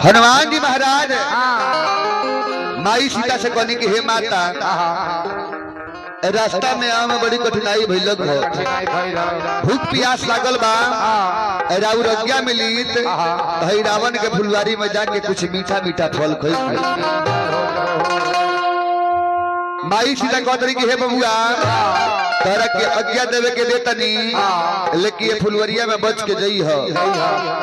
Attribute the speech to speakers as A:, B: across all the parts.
A: हनुमान जी महाराज माई सीता से कहने की हे माता रास्ता में आम बड़ी कठिनाई भइल भूख प्यास लागल बा राउर आज्ञा मिली हई रावण के फुलवारी में जाके कुछ मीठा मीठा फल खाई। माई सीता कहतरी कि हे बबुआ तोरा के आज्ञा देवे के देतनी लेकिन ये फुलवरिया में बच के जई हो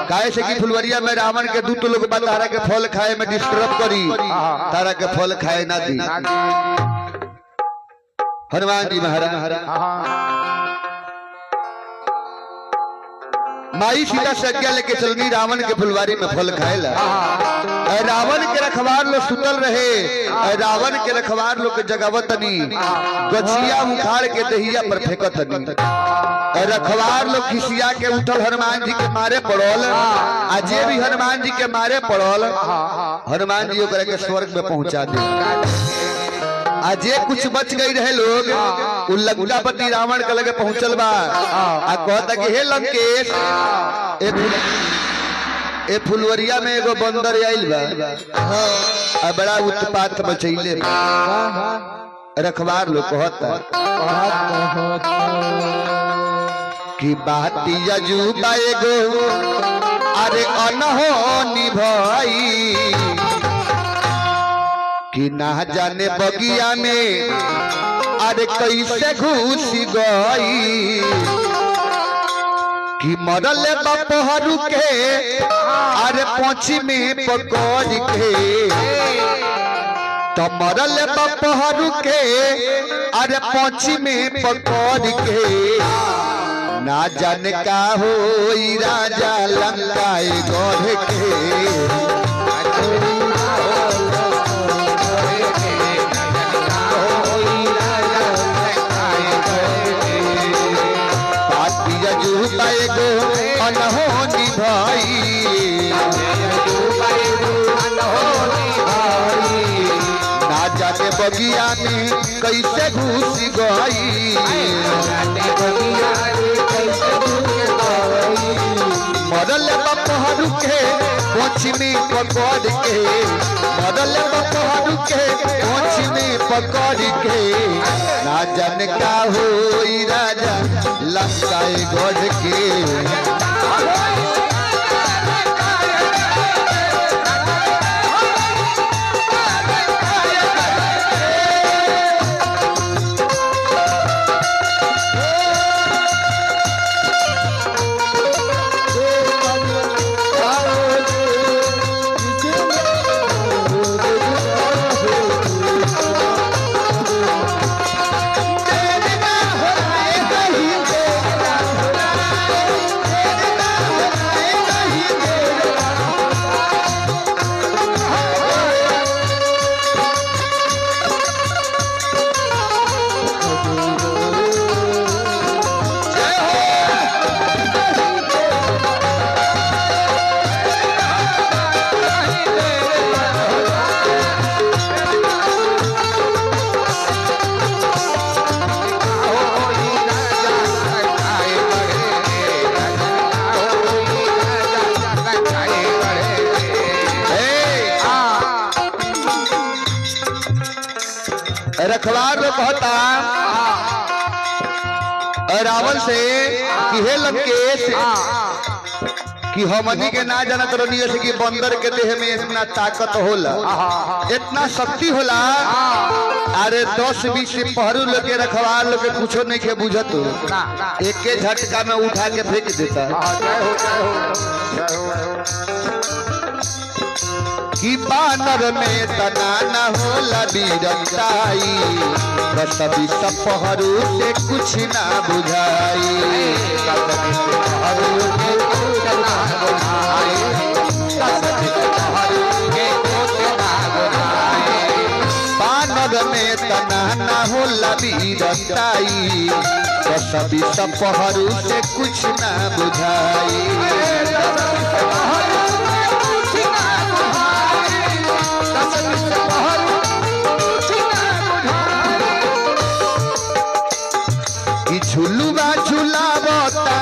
A: काहे से कि फुलवरिया में रावण के दूत लोग बा तारा के फल खाए में डिस्टर्ब करी तारा के फल खाए ना दी। हनुमान जी महाराज माई सीता से आज्ञा लेके चलनी रावण के फुलवारी में फल खाएला। रावण के रखवार लोग सुतल रहे रावण के रखवार लोग के जगावतनी गछिया उखाड़ के दहिया पर फेंकतनी रखवार लोग खिसिया के उठल हनुमान जी के मारे पड़ल आजे भी हनुमान जी के मारे पड़ल हनुमान जी ओकरा के स्वर्ग में पहुंचा दे। आजे कुछ बच गई रहे लोग लंकापति रावण के लगे पहुंचल बा आ कहता कि हे लंकेश ए फुलवरिया में एगो बंदर आइल बा आ बड़ा उत्पात मचैले रखवार लोग कहता कि बाती अजूबा एगो अरे अनहोनी भाई कि ना जाने बगिया में अरे कैसे घुस गई कि मरल बपहरू के अरे पोछी में पकड़ के तो मरल बपहरू के अरे पोछी में पकड़ के ना जाने का हो राजा लंकाए गढ़ के अनहोनी भाई ना जाने बगिया में कैसे घुस गई मरल बपहरू के पोछ में पकड़ के मरल बपहरू के पोछ में पकड़ के ना जाने का हो राजा लंकाए गढ़ के रखवार लोग कहता रावण से कि हे लंकेश कि हमनी के ना जाना तो से कि बंदर के देह में इतना ताकत होला इतना शक्ति होला अरे 10-20 पहरू लोग के रखवार लोग के कुछो नहीं के बुझत एक झटका में उठा के फेंक देता कि बानर में तना न होला बीरताई कसबी सपहरू से कुछ ना बुझाई बानर में तना न होला बीरताई कसबी सपहरू से कुछ ना बुझाई झुलुआ झुलावता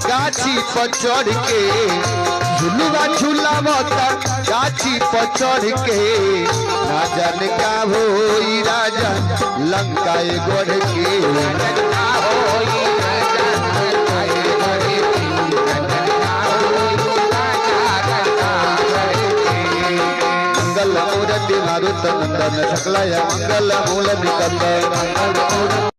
A: गाछी पर चढ़ के झुलुआ झुलावता गाछी पर चढ़ के ना जाने का होई राजा लंका गढ़ के मंगल मूर्ति मारुत नंदन सकला मंगल मूल निकंदन।